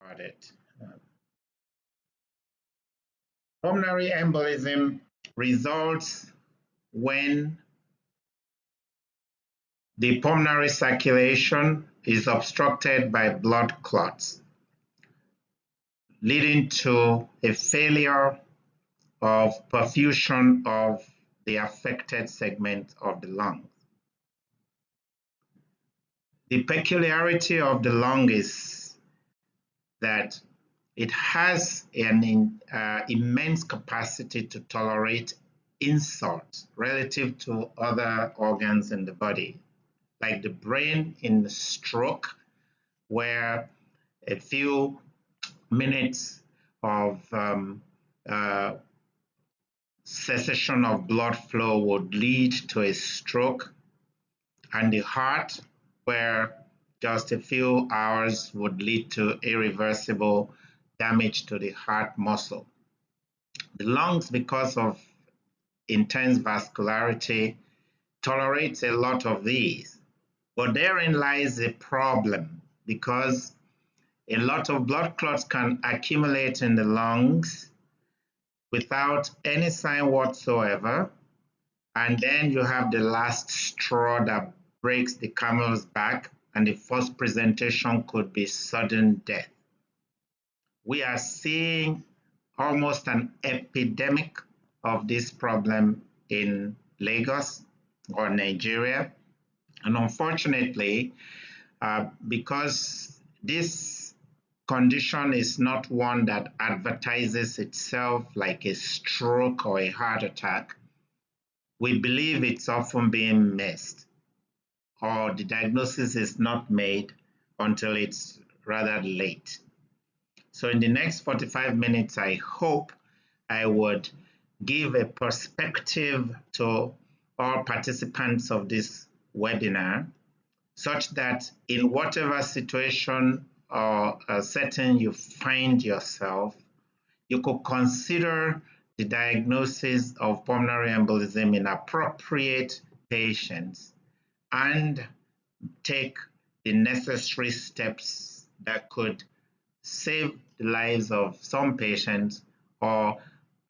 Got it. Pulmonary embolism results when the pulmonary circulation is obstructed by blood clots, leading to a failure of perfusion of the affected segment of the lung. The peculiarity of the lung is that it has an immense capacity to tolerate insult relative to other organs in the body, like the brain in the stroke, where a few minutes of cessation of blood flow would lead to a stroke, and the heart, where just a few hours would lead to irreversible damage to the heart muscle. The lungs, because of intense vascularity, tolerates a lot of these. But therein lies a problem, because a lot of blood clots can accumulate in the lungs without any sign whatsoever. And then you have the last straw that breaks the camel's back, and the first presentation could be sudden death. We are seeing almost an epidemic of this problem in Lagos or Nigeria. And unfortunately, because this condition is not one that advertises itself like a stroke or a heart attack, we believe it's often being missed, or the diagnosis is not made until it's rather late. So in the next 45 minutes, I hope I would give a perspective to all participants of this webinar, such that in whatever situation or setting you find yourself, you could consider the diagnosis of pulmonary embolism in appropriate patients and take the necessary steps that could save the lives of some patients or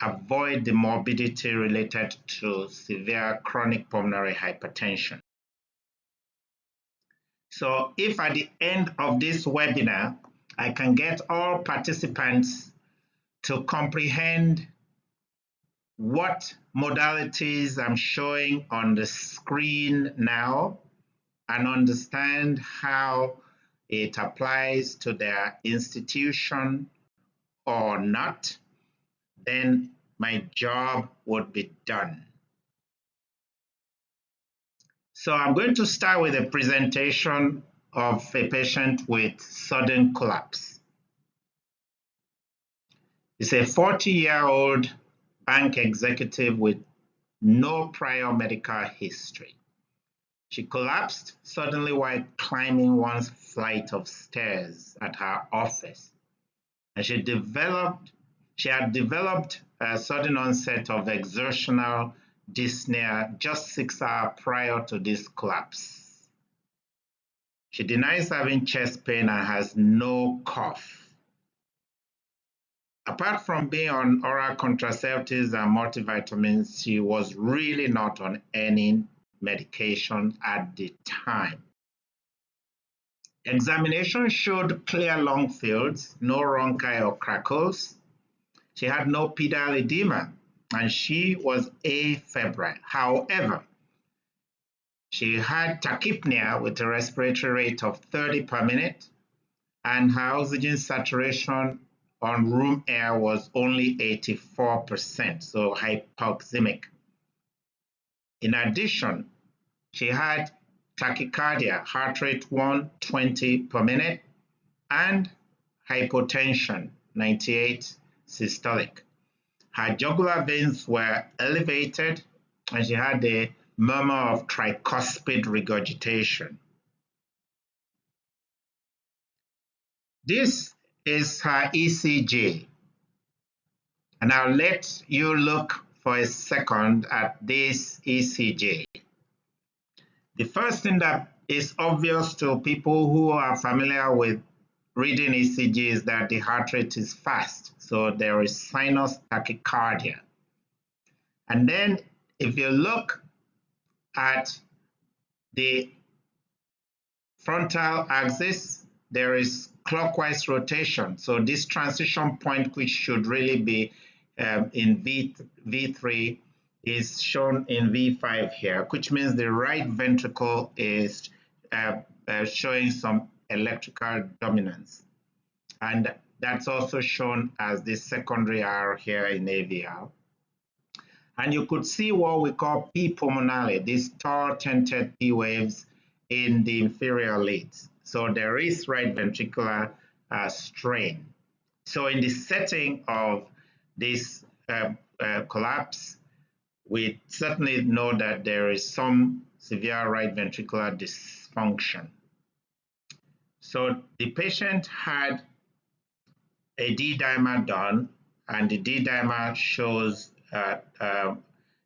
avoid the morbidity related to severe chronic pulmonary hypertension. So if at the end of this webinar, I can get all participants to comprehend what modalities I'm showing on the screen now and understand how it applies to their institution or not, then my job would be done. So I'm going to start with a presentation of a patient with sudden collapse. It's a 40-year-old bank executive with no prior medical history. She collapsed suddenly while climbing one flight of stairs at her office. And she had developed a sudden onset of exertional dyspnea just 6 hours prior to this collapse. She denies having chest pain and has no cough. Apart from being on oral contraceptives and multivitamins, she was really not on any medication at the time. Examination showed clear lung fields, no rhonchi or crackles. She had no pedal edema, and she was afebrile. However, she had tachypnea with a respiratory rate of 30 per minute, and her oxygen saturation on room air was only 84%, so hypoxemic. In addition, she had tachycardia, heart rate 120 per minute, and hypotension, 98 systolic. Her jugular veins were elevated, and she had a murmur of tricuspid regurgitation. This is her ECG, and I'll let you look for a second at this ECG. The first thing that is obvious to people who are familiar with reading ECG is that the heart rate is fast, so there is sinus tachycardia. And then if you look at the frontal axis, there is clockwise rotation. So this transition point, which should really be in V3, is shown in V5 here, which means the right ventricle is showing some electrical dominance. And that's also shown as the secondary R here in AVR. And you could see what we call P pulmonale, these tall tented P waves in the inferior leads. So there is right ventricular strain. So in the setting of this collapse, we certainly know that there is some severe right ventricular dysfunction. So the patient had a D-dimer done, and the D-dimer shows a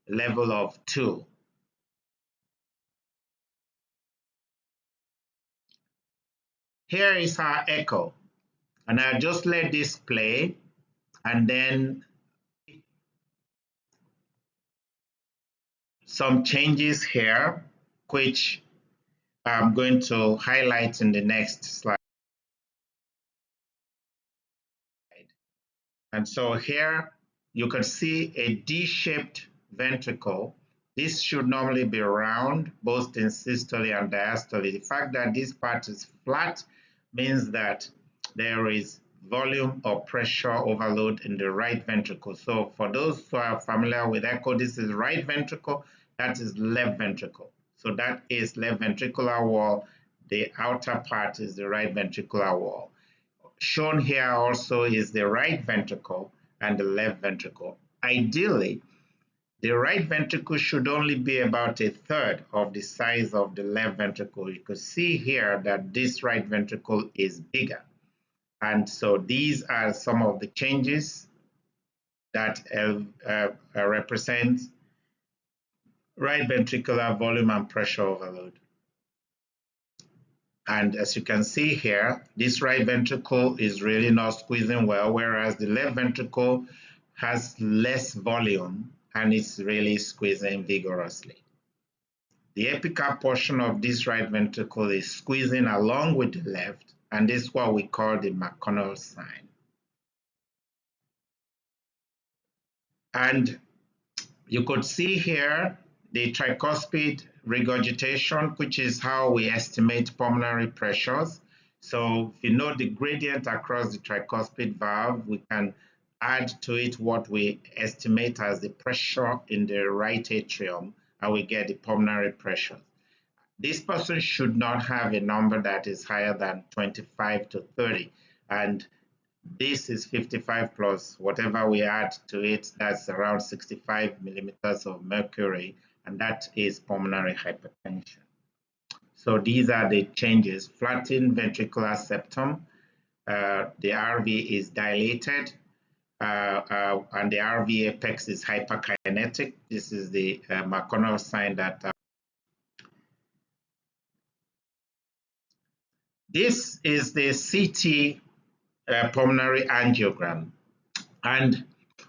level of 2. Here is our echo, and I'll just let this play, and then some changes here, which I'm going to highlight in the next slide. And so here you can see a D-shaped ventricle. This should normally be round, both in systole and diastole. The fact that this part is flat means that there is volume or pressure overload in the right ventricle. So for those who are familiar with echo, this is right ventricle, that is left ventricle. So that is left ventricular wall. The outer part is the right ventricular wall. Shown here also is the right ventricle and the left ventricle. Ideally, the right ventricle should only be about a third of the size of the left ventricle. You can see here that this right ventricle is bigger. And so these are some of the changes that represent right ventricular volume and pressure overload. And as you can see here, this right ventricle is really not squeezing well, whereas the left ventricle has less volume and it's really squeezing vigorously. The apical portion of this right ventricle is squeezing along with the left, and this is what we call the McConnell sign. And you could see here the tricuspid regurgitation, which is how we estimate pulmonary pressures. So if you know the gradient across the tricuspid valve, we can add to it what we estimate as the pressure in the right atrium, and we get the pulmonary pressure. This person should not have a number that is higher than 25 to 30. And this is 55 plus whatever we add to it, that's around 65 millimeters of mercury, and that is pulmonary hypertension. So these are the changes. Flattened ventricular septum, the RV is dilated, and the RV apex is hyperkinetic. This is the McConnell sign that this is the CT pulmonary angiogram. And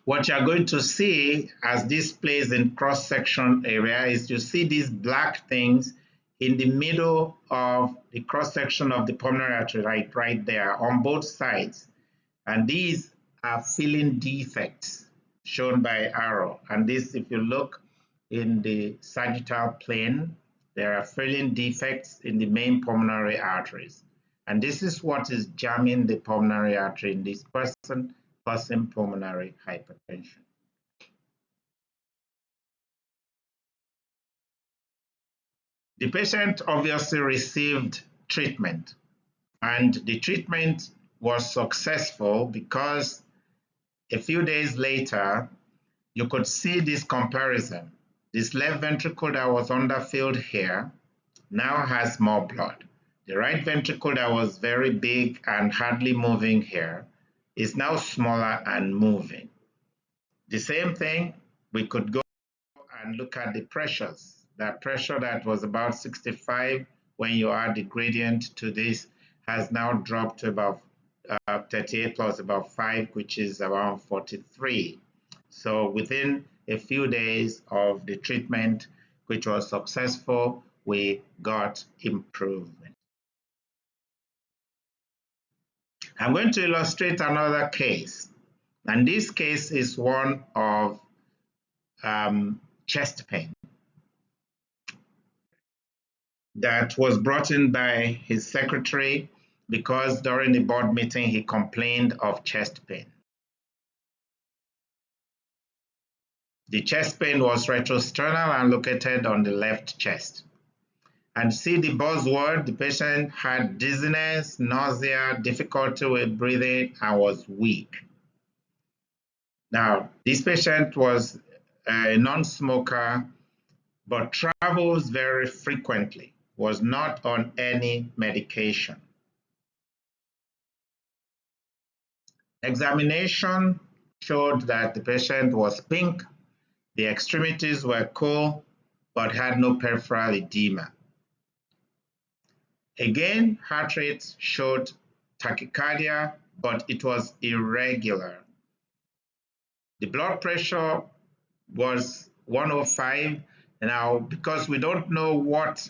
what you're going to see as this plays in cross-section area is you see these black things in the middle of the cross-section of the pulmonary artery, right there on both sides. And these are filling defects shown by arrow. And this, if you look in the sagittal plane, there are filling defects in the main pulmonary arteries. And this is what is jamming the pulmonary artery in this person, causing pulmonary hypertension. The patient obviously received treatment, and the treatment was successful because a few days later, you could see this comparison. This left ventricle that was underfilled here now has more blood. The right ventricle that was very big and hardly moving here is now smaller and moving. The same thing, we could go and look at the pressures. That pressure that was about 65 when you add the gradient to this has now dropped to about 38 plus about 5, which is around 43. So within a few days of the treatment, which was successful, we got improvement. I'm going to illustrate another case, and this case is one of chest pain that was brought in by his secretary because during the board meeting he complained of chest pain. The chest pain was retrosternal and located on the left chest. And see the buzzword, the patient had dizziness, nausea, difficulty with breathing, and was weak. Now, this patient was a non-smoker, but travels very frequently, was not on any medication. Examination showed that the patient was pink, the extremities were cool, but had no peripheral edema. Again, heart rate showed tachycardia, but it was irregular. The blood pressure was 105. Now, because we don't know what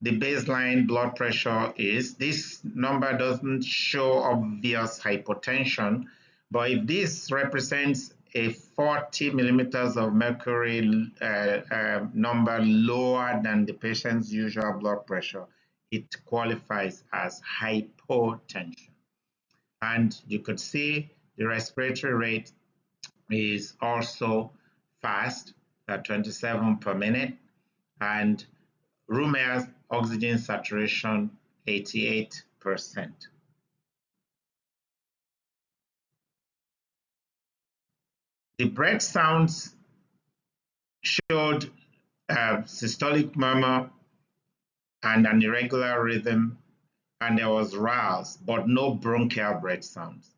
the baseline blood pressure is, this number doesn't show obvious hypotension, but if this represents a 40 millimeters of mercury number lower than the patient's usual blood pressure, it qualifies as hypotension. And you could see the respiratory rate is also fast at 27 per minute, and room air oxygen saturation 88%. The breath sounds showed systolic murmur and an irregular rhythm, and there was RALs, but no bronchial breath sounds.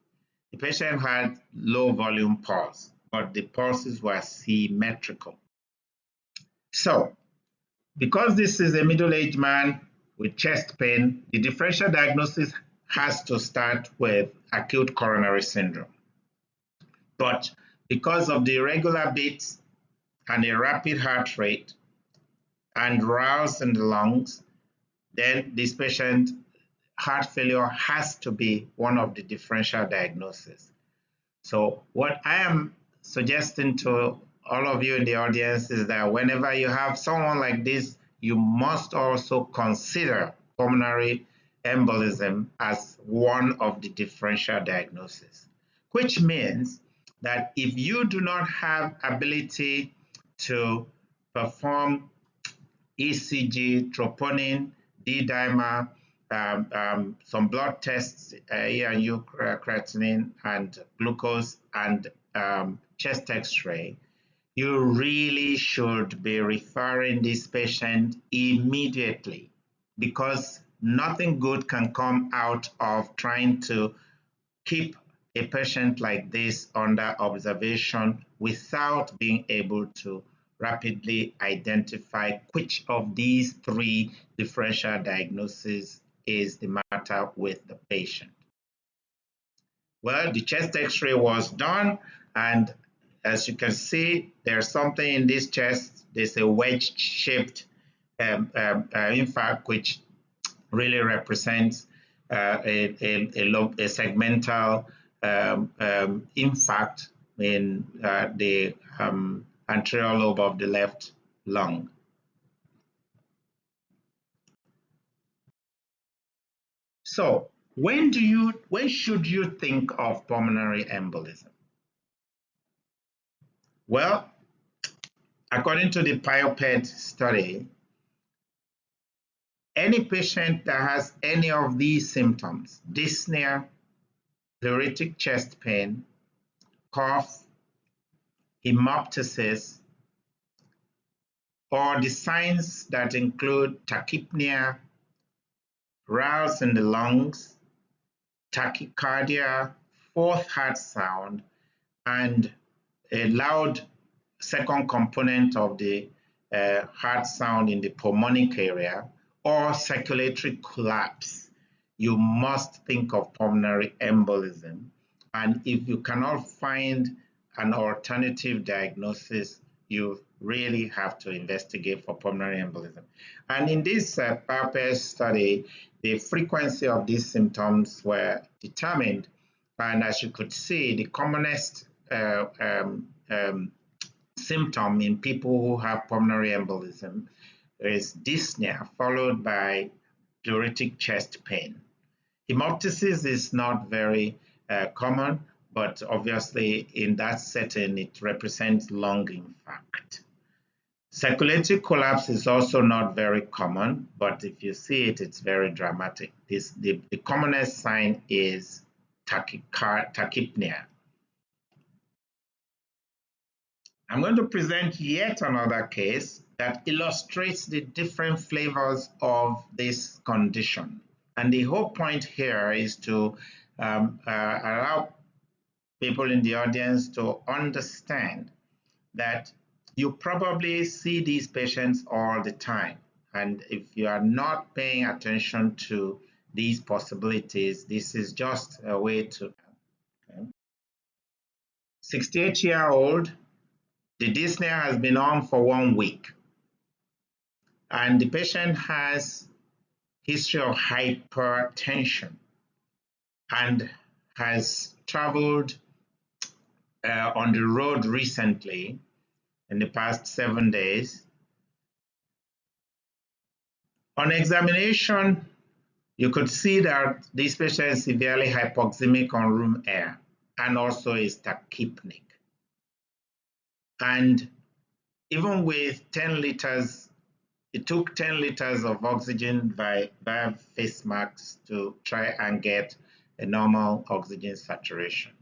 The patient had low volume pulse, but the pulses were symmetrical. So, because this is a middle-aged man with chest pain, the differential diagnosis has to start with acute coronary syndrome. But because of the irregular beats and a rapid heart rate and RALs in the lungs, then this patient heart failure has to be one of the differential diagnoses. So what I am suggesting to all of you in the audience is that whenever you have someone like this, you must also consider pulmonary embolism as one of the differential diagnoses, which means that if you do not have ability to perform ECG, troponin, D-dimer, some blood tests, ERU creatinine and glucose, and chest x-ray, you really should be referring this patient immediately, because nothing good can come out of trying to keep a patient like this under observation without being able to rapidly identify which of these three differential diagnoses is the matter with the patient. Well, the chest x-ray was done, and as you can see, there's something in this chest. There's a wedge-shaped infarct, which really represents a segmental infarct in the anterior lobe of the left lung. So when should you think of pulmonary embolism? Well, according to the PIOPED study, any patient that has any of these symptoms, dyspnea, pleuritic chest pain, cough, hemoptysis, or the signs that include tachypnea, RALs in the lungs, tachycardia, fourth heart sound, and a loud second component of the heart sound in the pulmonic area, or circulatory collapse, you must think of pulmonary embolism. And if you cannot find an alternative diagnosis, you really have to investigate for pulmonary embolism. And in this PAPES study, the frequency of these symptoms were determined. And as you could see, the commonest symptom in people who have pulmonary embolism is dyspnea, followed by pleuritic chest pain. Hemoptysis is not very common, but obviously in that setting, it represents lung infarct. Circulatory collapse is also not very common, but if you see it, it's very dramatic. The commonest sign is tachypnea. I'm going to present yet another case that illustrates the different flavors of this condition. And the whole point here is to allow people in the audience to understand that you probably see these patients all the time. And if you are not paying attention to these possibilities, this is just a way to. Okay. 68-year-old, the dyspnea has been on for 1 week. And the patient has history of hypertension and has traveled on the road recently in the past 7 days. On examination, you could see that this patient is severely hypoxemic on room air and also is tachypnic. And even with 10 liters, it took 10 liters of oxygen via face masks to try and get a normal oxygen saturation.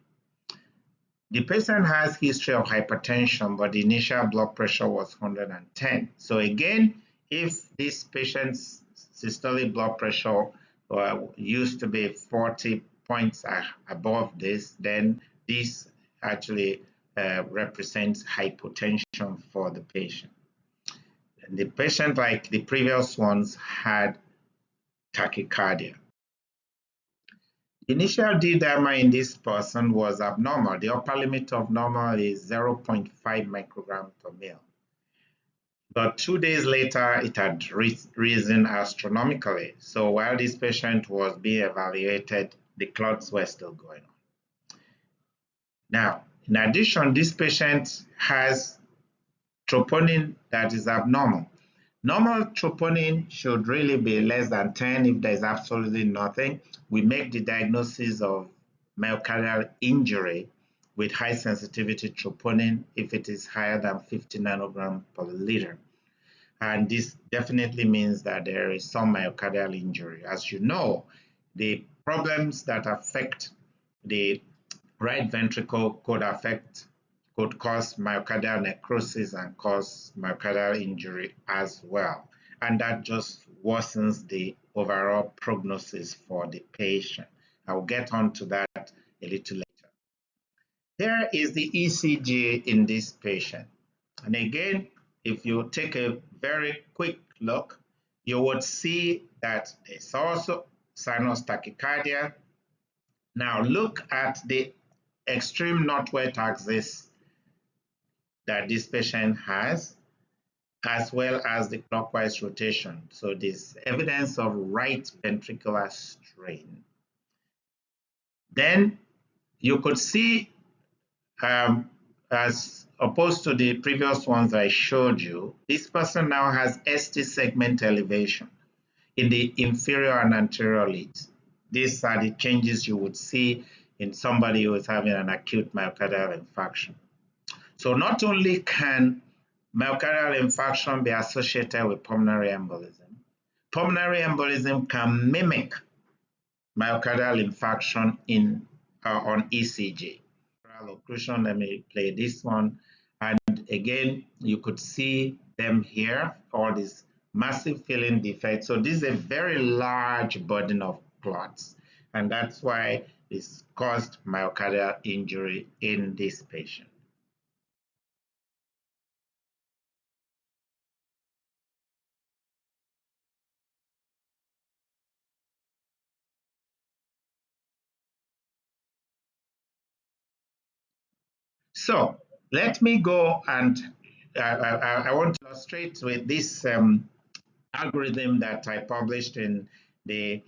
The patient has history of hypertension, but the initial blood pressure was 110. So again, if this patient's systolic blood pressure used to be 40 points above this, then this actually represents hypotension for the patient. And the patient, like the previous ones, had tachycardia. Initial D-dimer in this person was abnormal. The upper limit of normal is 0.5 microgram per mil. But 2 days later, it had risen astronomically. So while this patient was being evaluated, the clots were still going on. Now, in addition, this patient has troponin that is abnormal. Normal troponin should really be less than 10 if there is absolutely nothing. We make the diagnosis of myocardial injury with high sensitivity troponin if it is higher than 50 nanogram per liter. And this definitely means that there is some myocardial injury. As you know, the problems that affect the right ventricle could cause myocardial necrosis and cause myocardial injury as well. And that just worsens the overall prognosis for the patient. I'll get on to that a little later. Here is the ECG in this patient. And again, if you take a very quick look, you would see that there's also sinus tachycardia. Now look at the extreme northward axis that this patient has, as well as the clockwise rotation. So this evidence of right ventricular strain. Then you could see, as opposed to the previous ones I showed you, this person now has ST segment elevation in the inferior and anterior leads. These are the changes you would see in somebody who is having an acute myocardial infarction. So not only can myocardial infarction be associated with pulmonary embolism can mimic myocardial infarction on ECG. Occlusion, let me play this one. And again, you could see them here, all these massive filling defects. So this is a very large burden of clots. And that's why this caused myocardial injury in this patient. So let me go and I want to illustrate with this algorithm that I published in the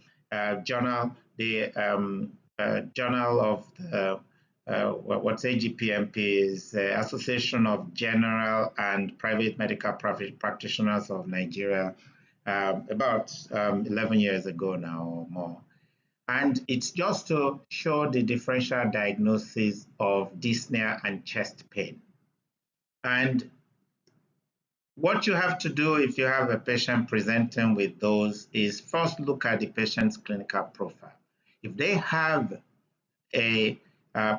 journal, Journal of the what's AGPMP is Association of General and Private Medical Practitioners of Nigeria, about 11 years ago now or more. And it's just to show the differential diagnosis of dyspnea and chest pain. And what you have to do if you have a patient presenting with those is first look at the patient's clinical profile. If they have a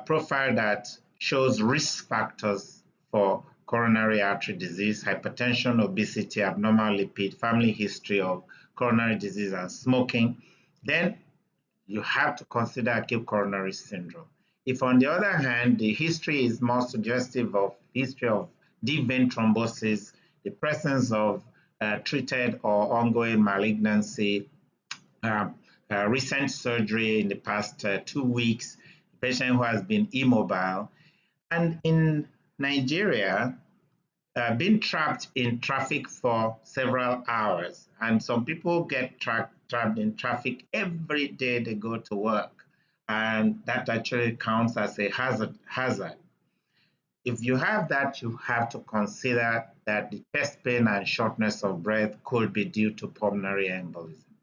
profile that shows risk factors for coronary artery disease, hypertension, obesity, abnormal lipid, family history of coronary disease, and smoking, then you have to consider acute coronary syndrome. If, on the other hand, the history is more suggestive of history of deep vein thrombosis, the presence of treated or ongoing malignancy, recent surgery in the past 2 weeks, a patient who has been immobile, and in Nigeria, been trapped in traffic for several hours. And some people get trapped in traffic every day they go to work. And that actually counts as a hazard. If you have that, you have to consider that the chest pain and shortness of breath could be due to pulmonary embolism.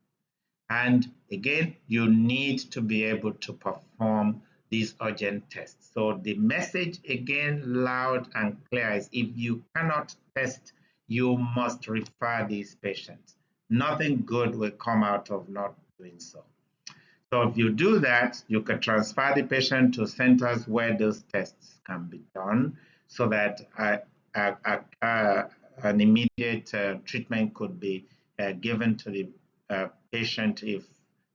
And again, you need to be able to perform these urgent tests. So the message, again, loud and clear, is if you cannot test, you must refer these patients. Nothing good will come out of not doing so. So if you do that, you can transfer the patient to centers where those tests can be done so that an immediate treatment could be given to the patient if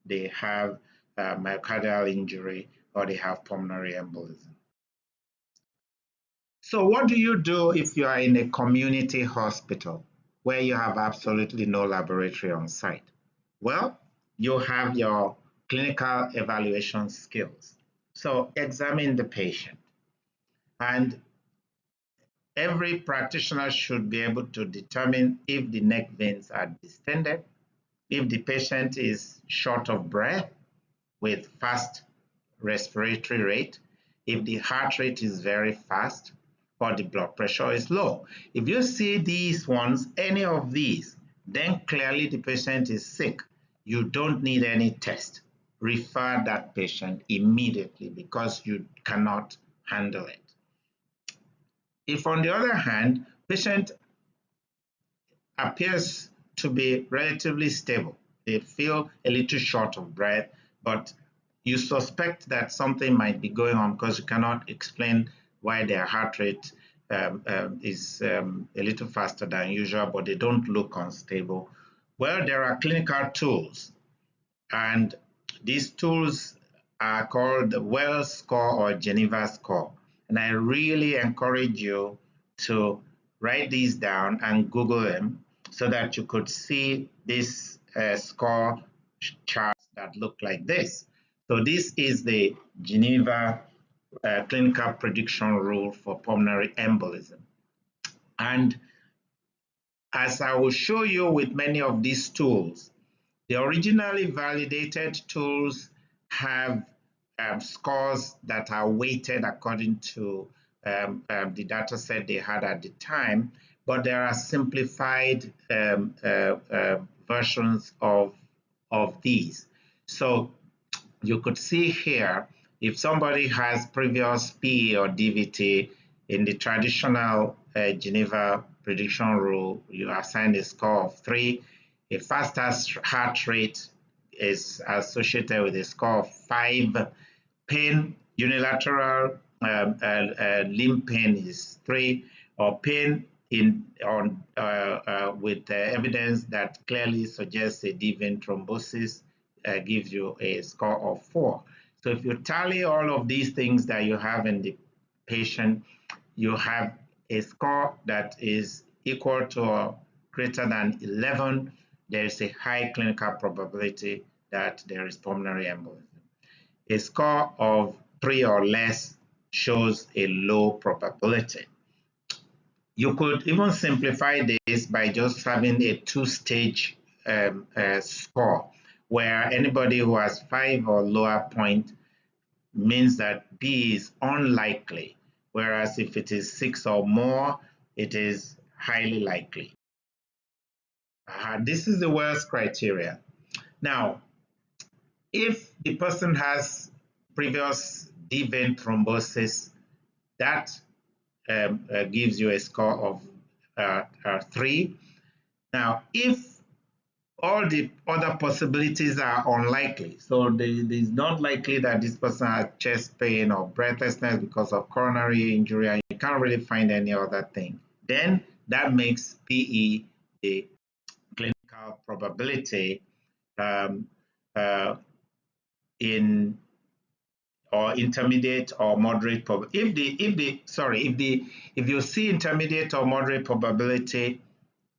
they have myocardial injury or they have pulmonary embolism. So what do you do if you are in a community hospital where you have absolutely no laboratory on site? Well, you have your clinical evaluation skills. So examine the patient. And every practitioner should be able to determine if the neck veins are distended, if the patient is short of breath with fast respiratory rate, if the heart rate is very fast, or the blood pressure is low. If you see these ones, any of these, then clearly the patient is sick. You don't need any test. Refer that patient immediately because you cannot handle it. If, on the other hand, patient appears to be relatively stable, they feel a little short of breath, but you suspect that something might be going on because you cannot explain why their heart rate is a little faster than usual, but they don't look unstable. Well, there are clinical tools, and these tools are called the Wells score or Geneva score. And I really encourage you to write these down and Google them so that you could see this score charts that look like this. So this is the Geneva clinical prediction rule for pulmonary embolism. And as I will show you with many of these tools, the originally validated tools have scores that are weighted according to the data set they had at the time, but there are simplified versions of these. So you could see here, if somebody has previous PE or DVT, in the traditional Geneva prediction rule, you assign a score of 3. A faster heart rate is associated with a score of 5. Pain, unilateral limb pain is 3, or pain with evidence that clearly suggests a deep vein thrombosis gives you a score of 4. So if you tally all of these things that you have in the patient, you have a score that is equal to or greater than 11. There is a high clinical probability that there is pulmonary embolism. A score of 3 or less shows a low probability. You could even simplify this by just having a two-stage score, where anybody who has 5 or lower point means that B is unlikely, whereas if it is 6 or more, it is highly likely. This is the worst criteria. Now, if the person has previous deep vein thrombosis, that gives you a score of 3. Now, if all the other possibilities are unlikely, so it is not likely that this person has chest pain or breathlessness because of coronary injury, and you can't really find any other thing, then that makes PE the clinical probability um, uh, in or intermediate or moderate probability. If you see intermediate or moderate probability,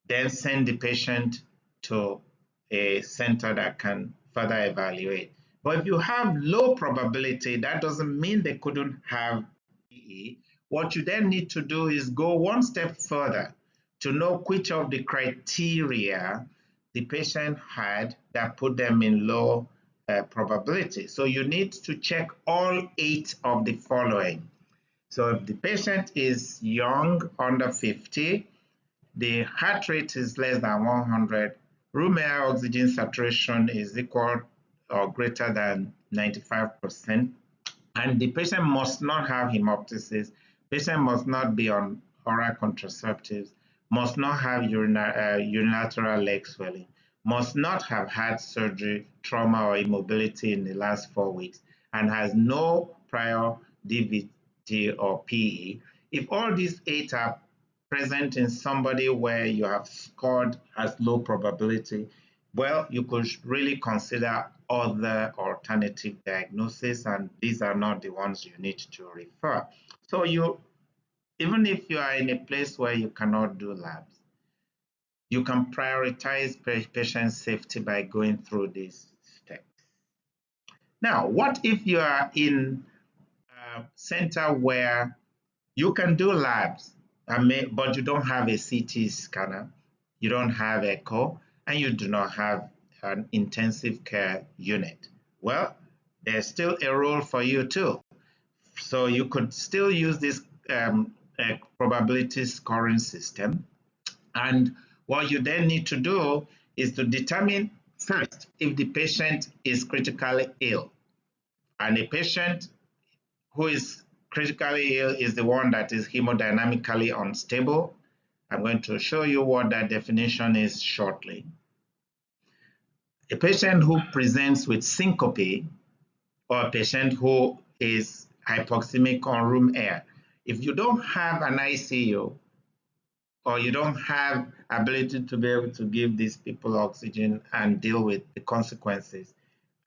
then send the patient to a center that can further evaluate. But if you have low probability, that doesn't mean they couldn't have PE. What you then need to do is go one step further to know which of the criteria the patient had that put them in low probability. So you need to check all 8 of the following. So if the patient is young, under 50, the heart rate is less than 100, room air oxygen saturation is equal or greater than 95%, and the patient must not have hemoptysis, patient must not be on oral contraceptives, must not have unilateral leg swelling, must not have had surgery, trauma, or immobility in the last 4 weeks, and has no prior DVT or PE. If all these 8 are present in somebody where you have scored as low probability, well, you could really consider other alternative diagnoses, and these are not the ones you need to refer. So even if you are in a place where you cannot do labs, you can prioritize patient safety by going through these steps. Now, what if you are in a center where you can do labs, but you don't have a CT scanner, you don't have echo, and you do not have an intensive care unit? Well, there's still a role for you too. So you could still use this probability scoring system. And what you then need to do is to determine first if the patient is critically ill. And a patient who is critically ill is the one that is hemodynamically unstable. I'm going to show you what that definition is shortly. A patient who presents with syncope, or a patient who is hypoxemic on room air. If you don't have an ICU, or you don't have ability to be able to give these people oxygen and deal with the consequences,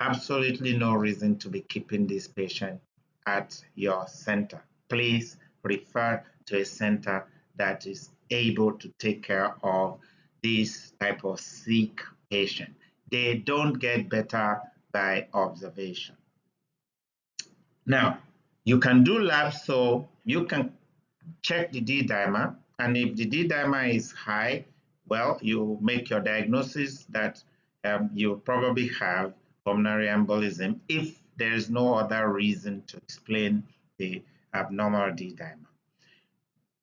absolutely no reason to be keeping this patient at your center. Please refer to a center that is able to take care of this type of sick patient. They don't get better by observation. Now, you can do labs, so you can check the D dimer, and if the D dimer is high, well, you make your diagnosis that you probably have pulmonary embolism if there is no other reason to explain the abnormal D dimer.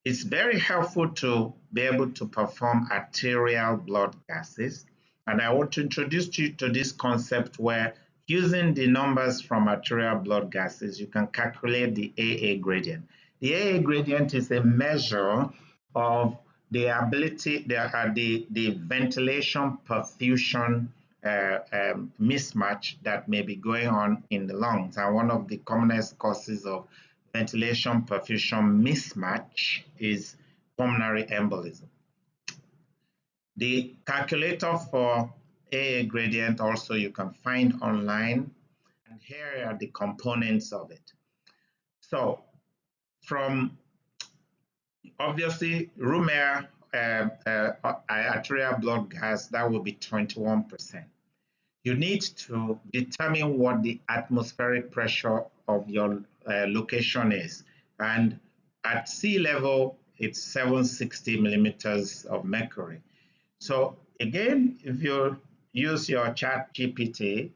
It's very helpful to be able to perform arterial blood gases, and I want to introduce you to this concept where using the numbers from arterial blood gases, you can calculate the AA gradient. The AA gradient is a measure of the ability, the ventilation perfusion mismatch that may be going on in the lungs. And one of the commonest causes of ventilation perfusion mismatch is pulmonary embolism. The calculator for AA gradient also you can find online, and here are the components of it. So from obviously room air arterial blood gas, that will be 21%. You need to determine what the atmospheric pressure of your location is. And at sea level, it's 760 millimeters of mercury. So again, if you use your chat GPT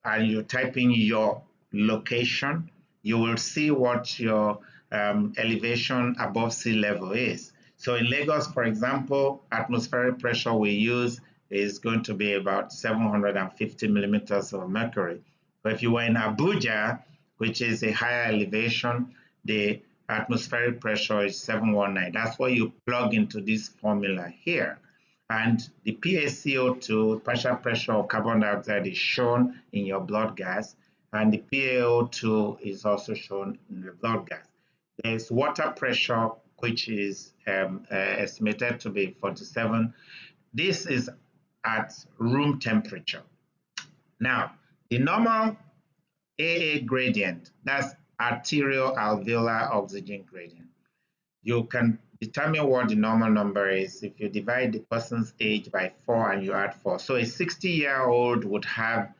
and you type in your location, you will see what your elevation above sea level is. So in Lagos, for example, atmospheric pressure we use is going to be about 750 millimeters of mercury. But if you were in Abuja, which is a higher elevation, the atmospheric pressure is 719. That's what you plug into this formula here. And the PaCO2, partial pressure of carbon dioxide, is shown in your blood gas, and the PaO2 is also shown in the blood gas. There's water pressure, which is estimated to be 47. This is at room temperature. Now, the normal AA gradient, that's arterial alveolar oxygen gradient. You can determine what the normal number is if you divide the person's age by 4 and you add 4. So a 60-year-old would have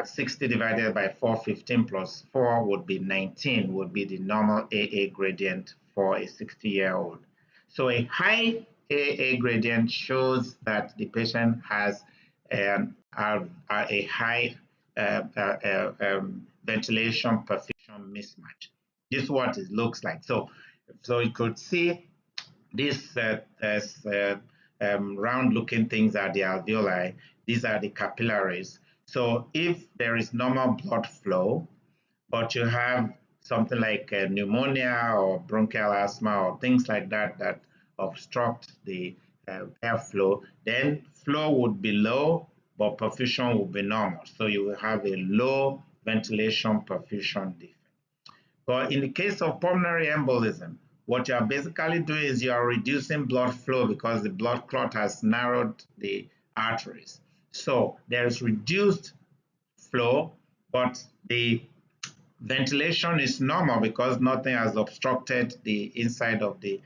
60 divided by 4, 15 plus 4 would be 19, would be the normal AA gradient for a 60-year-old. So a high AA gradient shows that the patient has a high ventilation perfusion mismatch. This is what it looks like. So you could see these round-looking things are the alveoli. These are the capillaries. So if there is normal blood flow, but you have something like pneumonia or bronchial asthma or things like that that obstruct the airflow, then flow would be low, but perfusion would be normal. So you will have a low ventilation perfusion defect. But in the case of pulmonary embolism, what you are basically doing is you are reducing blood flow because the blood clot has narrowed the arteries. So there is reduced flow, but the ventilation is normal because nothing has obstructed the inside of the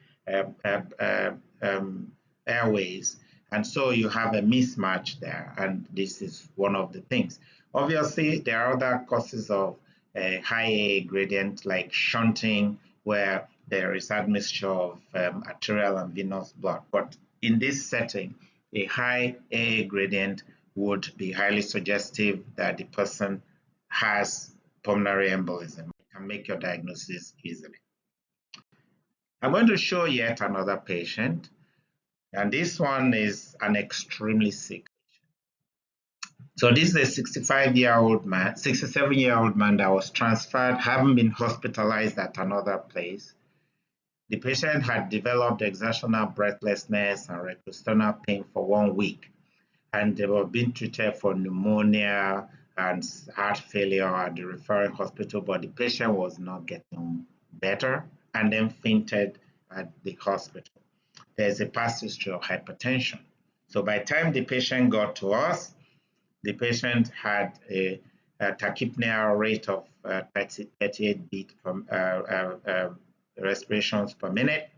airways. And so you have a mismatch there, and this is one of the things. Obviously, there are other causes of high AA gradient like shunting, where there is admixture of arterial and venous blood. But in this setting, a high AA gradient would be highly suggestive that the person has pulmonary embolism. You can make your diagnosis easily. I'm going to show yet another patient, and this one is an extremely sick patient. So this is a 67-year-old man that was transferred, having been hospitalized at another place. The patient had developed exertional breathlessness and rectosternal pain for 1 week, and they were being treated for pneumonia and heart failure at the referring hospital, but the patient was not getting better and then fainted at the hospital. There's a past history of hypertension. So by the time the patient got to us, the patient had a tachypnea rate of 38 beats per respirations per minute.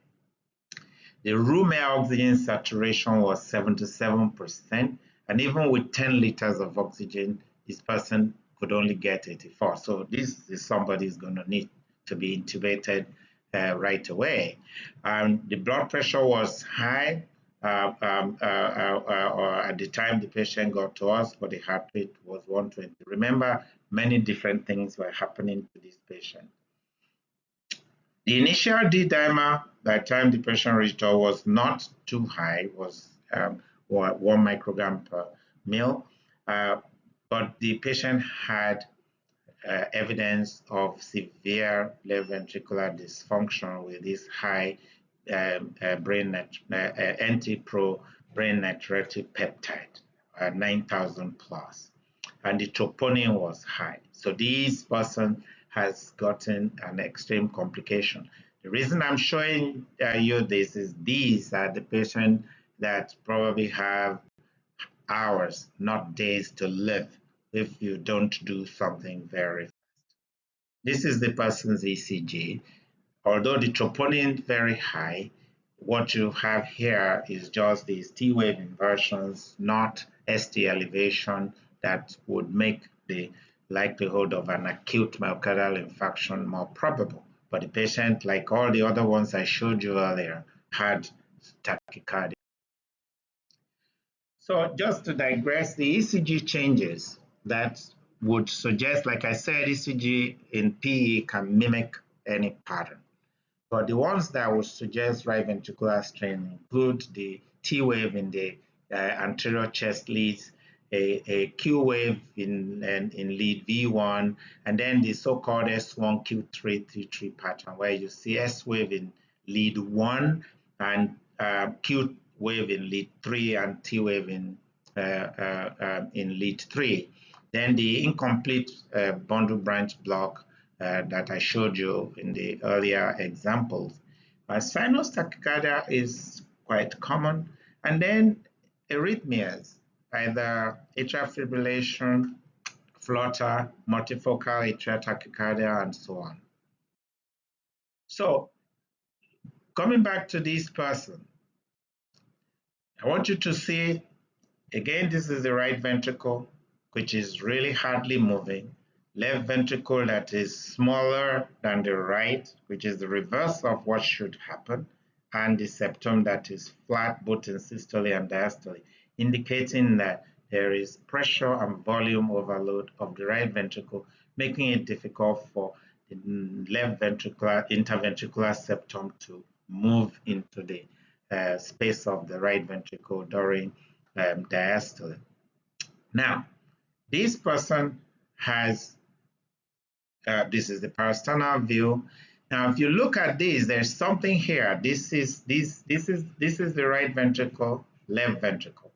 The room air oxygen saturation was 77%, and even with 10 liters of oxygen, this person could only get 84. So this is somebody who's going to need to be intubated right away. The blood pressure was high at the time the patient got to us, but the heart rate was 120. Remember, many different things were happening to this patient. The initial D-dimer by the time the patient reached us was not too high, was 1 microgram per mil, but the patient had evidence of severe left ventricular dysfunction with this high NT-pro brain natriuretic peptide, 9,000 plus, and the troponin was high. So this person has gotten an extreme complication. The reason I'm showing you this is these are the patients that probably have hours, not days, to live if you don't do something very fast. This is the person's ECG. Although the troponin is very high, what you have here is just these T-wave inversions, not ST elevation, that would make the likelihood of an acute myocardial infarction more probable. But the patient, like all the other ones I showed you earlier, had tachycardia. So just to digress, the ECG changes that would suggest, like I said, ECG in PE can mimic any pattern. But the ones that would suggest right ventricular strain include the T wave in the anterior chest leads, a Q wave in lead V1, and then the so-called S1 Q3 T3 pattern, where you see S wave in lead 1 and Q wave in lead 3 and T wave in lead 3. Then the incomplete bundle branch block that I showed you in the earlier examples. Sinus tachycardia is quite common, and then arrhythmias, either atrial fibrillation, flutter, multifocal atrial tachycardia, and so on. So, coming back to this person, I want you to see, again, this is the right ventricle, which is really hardly moving. Left ventricle that is smaller than the right, which is the reverse of what should happen, and the septum that is flat both in systole and diastole, indicating that there is pressure and volume overload of the right ventricle, making it difficult for the left ventricular interventricular septum to move into the space of the right ventricle during diastole. Now, this person has this is the parasternal view. Now, if you look at this, there's something here. This is the right ventricle, left ventricle.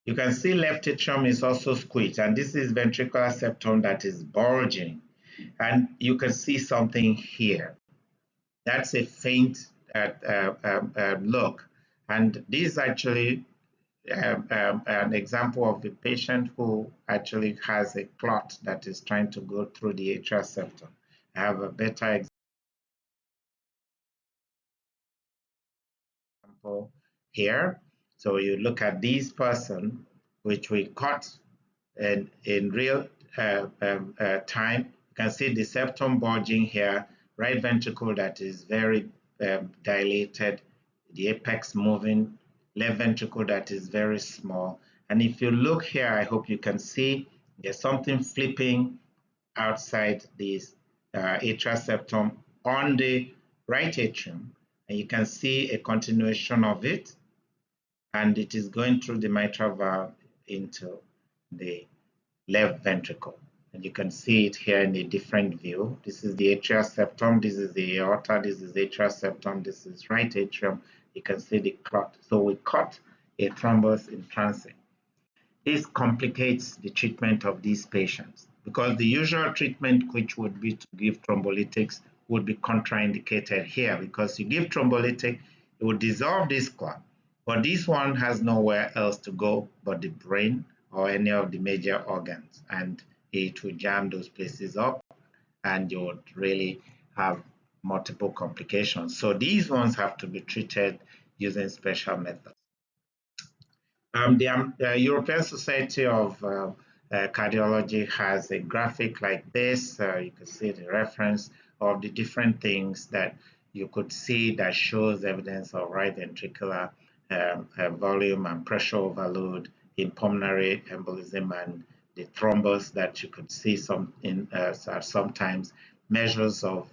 You can see left atrium is also squeezed, and this is ventricular septum that is bulging. And you can see something here. That's a faint look. And this actually an example of a patient who actually has a clot that is trying to go through the atrial septum. I have a better example here. So you look at this person, which we cut in real time. You can see the septum bulging here, right ventricle that is very dilated, the apex moving, left ventricle that is very small. And if you look here, I hope you can see there's something flipping outside this atrial septum on the right atrium. And you can see a continuation of it, and it is going through the mitral valve into the left ventricle. And you can see it here in a different view. This is the atrial septum, this is the aorta, this is the atrial septum, this is right atrium. You can see the clot. So we cut a thrombus in transit. This complicates the treatment of these patients because the usual treatment, which would be to give thrombolytics, would be contraindicated here because you give thrombolytic, it would dissolve this clot. But this one has nowhere else to go but the brain or any of the major organs, and it will jam those places up, and you would really have multiple complications. So these ones have to be treated using special methods. The European Society of Cardiology has a graphic like this. You can see the reference of the different things that you could see that shows evidence of right ventricular volume and pressure overload in pulmonary embolism, and the thrombus that you could see sometimes measures of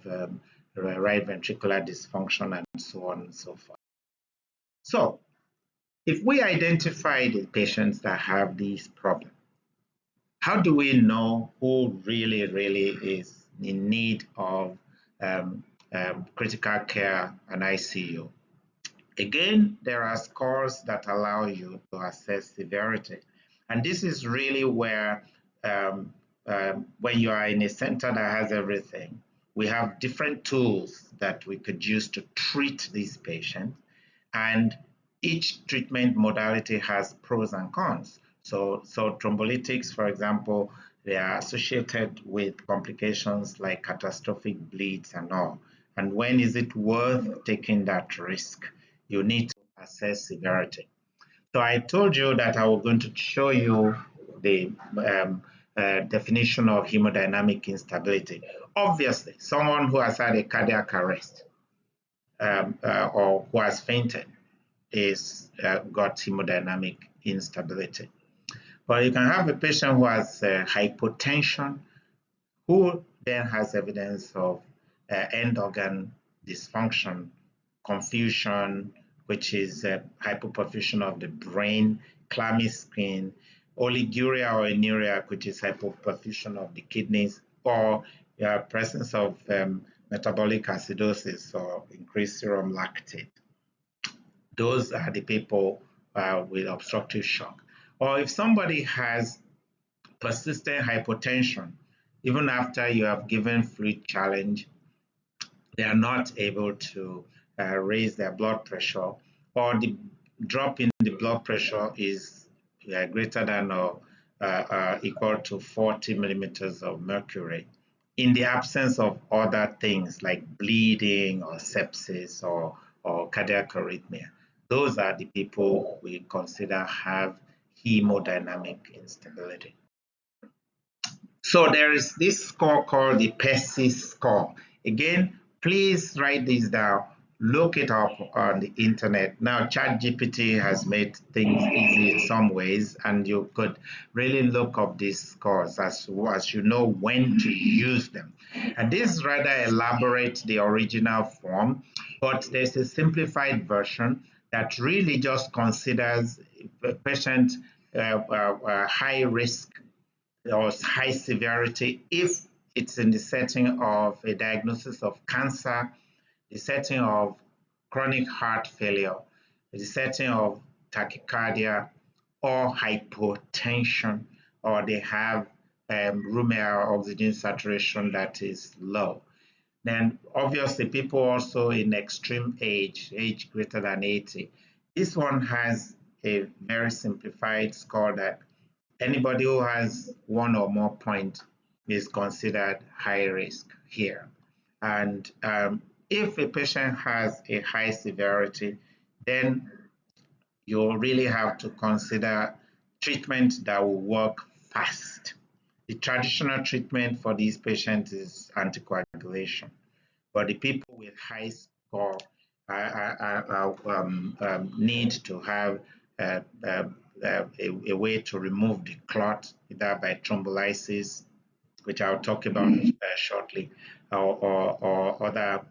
right ventricular dysfunction and so on and so forth. So, if we identify the patients that have these problems, how do we know who really is in need of critical care and ICU? Again, there are scores that allow you to assess severity. And this is really where, when you are in a center that has everything, we have different tools that we could use to treat these patients. And each treatment modality has pros and cons. So thrombolytics, for example, they are associated with complications like catastrophic bleeds and all. And when is it worth taking that risk? You need to assess severity. So I told you that I was going to show you the definition of hemodynamic instability. Obviously, someone who has had a cardiac arrest or who has fainted is got hemodynamic instability. But you can have a patient who has hypotension, who then has evidence of end organ dysfunction, confusion, which is hypoperfusion of the brain, clammy skin, oliguria or inuria, which is hypoperfusion of the kidneys, or presence of metabolic acidosis or increased serum lactate. Those are the people with obstructive shock. Or if somebody has persistent hypotension, even after you have given fluid challenge, they are not able to raise their blood pressure, or the drop in the blood pressure is greater than or equal to 40 millimeters of mercury, in the absence of other things like bleeding or sepsis or cardiac arrhythmia. Those are the people we consider have hemodynamic instability. So there is this score called the PERSIS score. Again, please write this down. Look it up on the internet. Now, ChatGPT has made things easy in some ways, and you could really look up these scores as you know when to use them. And this rather elaborate the original form, but there's a simplified version that really just considers a patient high risk or high severity if it's in the setting of a diagnosis of cancer, the setting of chronic heart failure, the setting of tachycardia or hypotension, or they have room air oxygen saturation that is low. Then obviously people also in extreme age greater than 80. This one has a very simplified score that anybody who has one or more points is considered high risk here. And if a patient has a high severity, then you really have to consider treatment that will work fast. The traditional treatment for these patients is anticoagulation, but the people with high score need to have a way to remove the clot, either by thrombolysis, which I'll talk about shortly, or other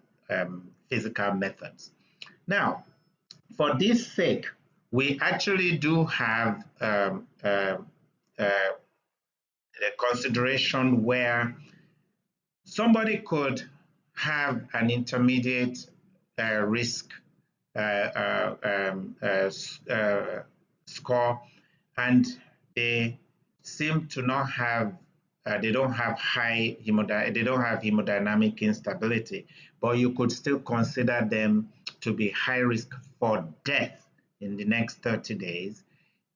physical methods. Now, for this sake, we actually do have a consideration where somebody could have an intermediate risk score, and they seem to not have they don't have hemodynamic instability, but you could still consider them to be high risk for death in the next 30 days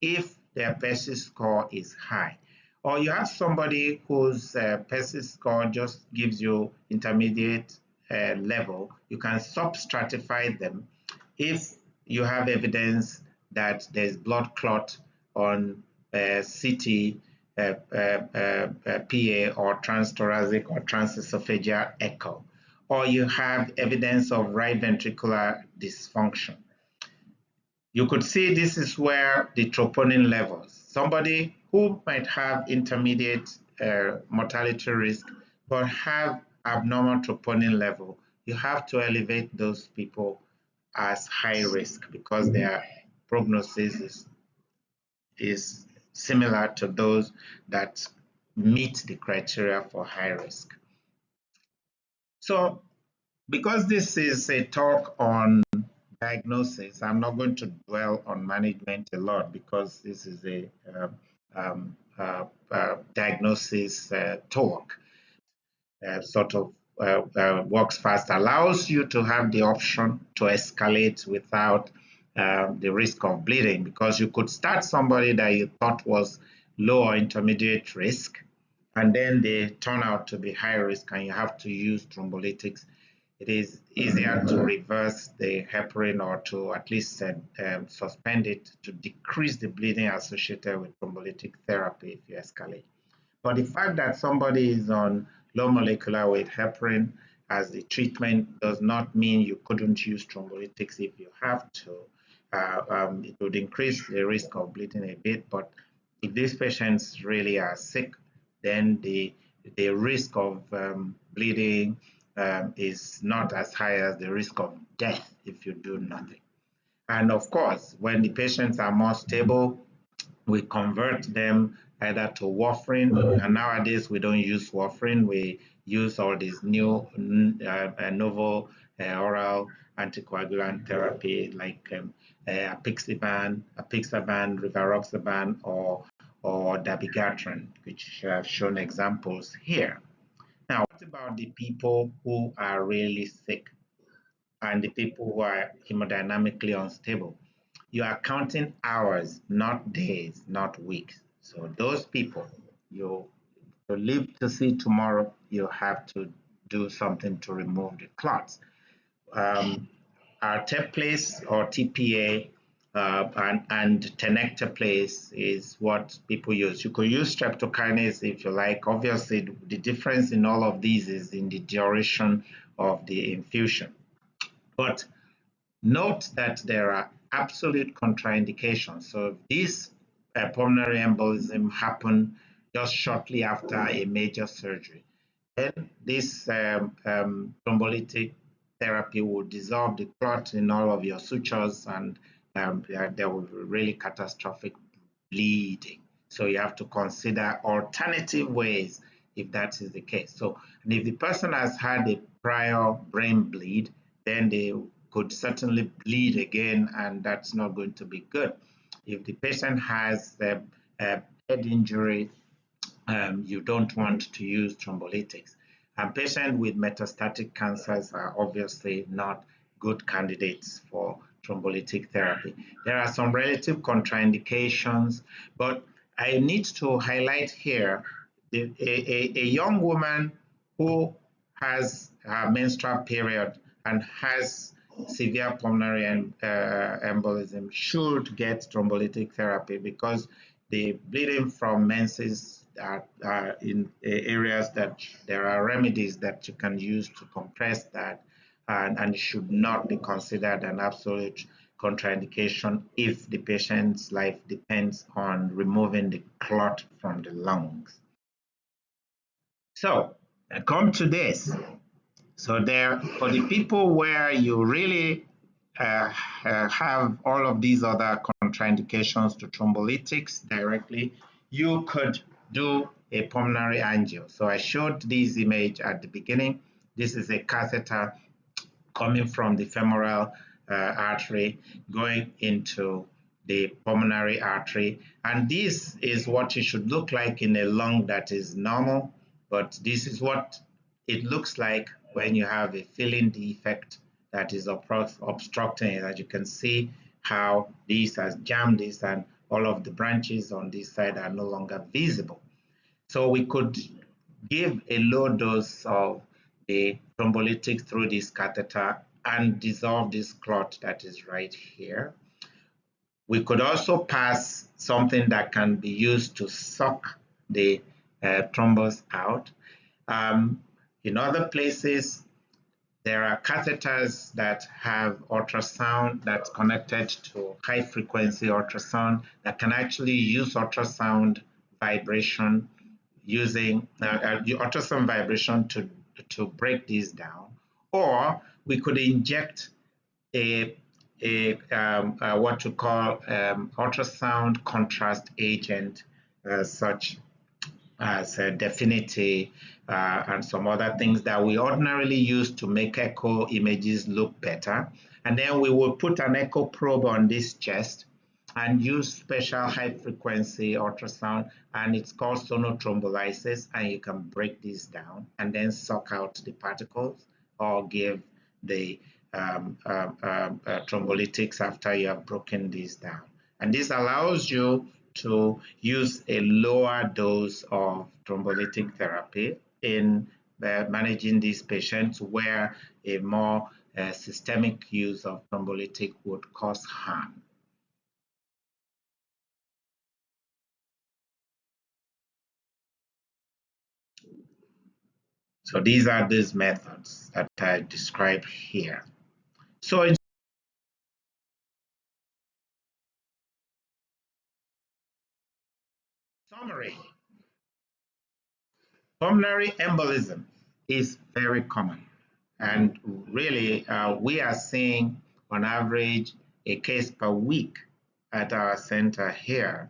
if their PERSIS score is high. Or you have somebody whose PERSIS score just gives you intermediate level. You can sub-stratify them if you have evidence that there's blood clot on CT, PA, or transthoracic or transesophageal echo, or you have evidence of right ventricular dysfunction. You could see this is where the troponin levels, somebody who might have intermediate mortality risk but have abnormal troponin level, you have to elevate those people as high risk because their prognosis is similar to those that meet the criteria for high risk. So because this is a talk on diagnosis, I'm not going to dwell on management a lot because this is a diagnosis talk. Sort of works fast, allows you to have the option to escalate without the risk of bleeding, because you could start somebody that you thought was low or intermediate risk, and then they turn out to be high risk and you have to use thrombolytics. It is easier to reverse the heparin or to at least suspend it to decrease the bleeding associated with thrombolytic therapy if you escalate. But the fact that somebody is on low molecular weight heparin as the treatment does not mean you couldn't use thrombolytics if you have to. It would increase the risk of bleeding a bit, but if these patients really are sick, then the risk of bleeding is not as high as the risk of death if you do nothing. And of course, when the patients are more stable, we convert them either to warfarin, and nowadays we don't use warfarin, we use all these new novel oral anticoagulant therapy like apixaban, rivaroxaban, or dabigatran, which I've shown examples here. Now, what about the people who are really sick and the people who are hemodynamically unstable? You are counting hours, not days, not weeks. So those people, you live to see tomorrow, you have to do something to remove the clots. Our teplase or TPA and tenecteplase is what people use. You could use streptokinase if you like. Obviously, the difference in all of these is in the duration of the infusion. But note that there are absolute contraindications. So if this pulmonary embolism happened just shortly after a major surgery, then this thrombolytic therapy will dissolve the clot in all of your sutures, and there will be really catastrophic bleeding. So you have to consider alternative ways if that is the case. So, and if the person has had a prior brain bleed, then they could certainly bleed again, and that's not going to be good. If the patient has a head injury, you don't want to use thrombolytics. And patients with metastatic cancers are obviously not good candidates for thrombolytic therapy. There are some relative contraindications, but I need to highlight here a young woman who has a menstrual period and has severe pulmonary embolism should get thrombolytic therapy, because the bleeding from menses are in areas that there are remedies that you can use to compress that, and should not be considered an absolute contraindication if the patient's life depends on removing the clot from the lungs. So I come to this. So there, for the people where you really have all of these other contraindications to thrombolytics directly, you could do a pulmonary angio. So I showed this image at the beginning. This is a catheter coming from the femoral artery going into the pulmonary artery. And this is what it should look like in a lung that is normal, but this is what it looks like when you have a filling defect that is obstructing it. As you can see how this has jammed this, and all of the branches on this side are no longer visible. So we could give a low dose of the thrombolytic through this catheter and dissolve this clot that is right here. We could also pass something that can be used to suck the thrombus out. In other places, there are catheters that have ultrasound that's connected to high frequency ultrasound that can actually use ultrasound vibration, using ultrasound vibration to break these down. Or we could inject a what you call ultrasound contrast agent, such as Definity and some other things that we ordinarily use to make echo images look better. And then we will put an echo probe on this chest and use special high frequency ultrasound, and it's called sonothrombolysis, and you can break these down and then suck out the particles or give the thrombolytics after you have broken these down. And this allows you to use a lower dose of thrombolytic therapy in managing these patients where a more systemic use of thrombolytic would cause harm. So these are these methods that I describe here. So in summary, pulmonary embolism is very common. And really, we are seeing on average a case per week at our center here.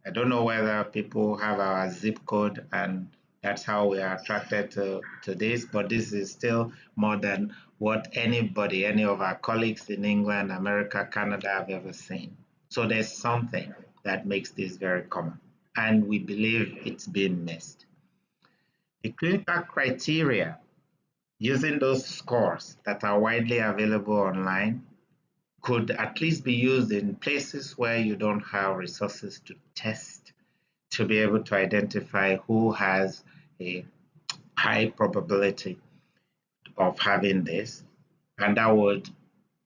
I don't know whether people have our zip code and that's how we are attracted to this, but this is still more than what anybody, any of our colleagues in England, America, Canada have ever seen. So there's something that makes this very common, and we believe it's being missed. The clinical criteria using those scores that are widely available online could at least be used in places where you don't have resources to test to be able to identify who has a high probability of having this, and that would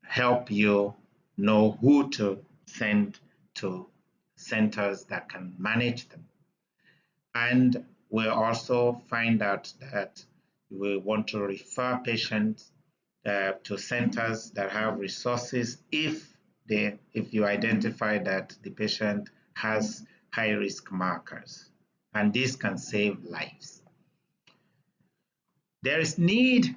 help you know who to send to centers that can manage them. And we'll also find out that we want to refer patients to centers that have resources if you identify that the patient has high risk markers, and this can save lives. There is need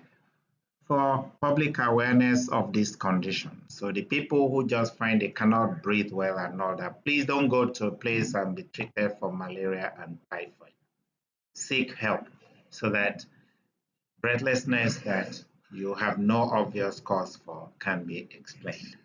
for public awareness of this condition. So the people who just find they cannot breathe well and all that, please don't go to a place and be treated for malaria and typhoid. Seek help so that breathlessness that you have no obvious cause for can be explained.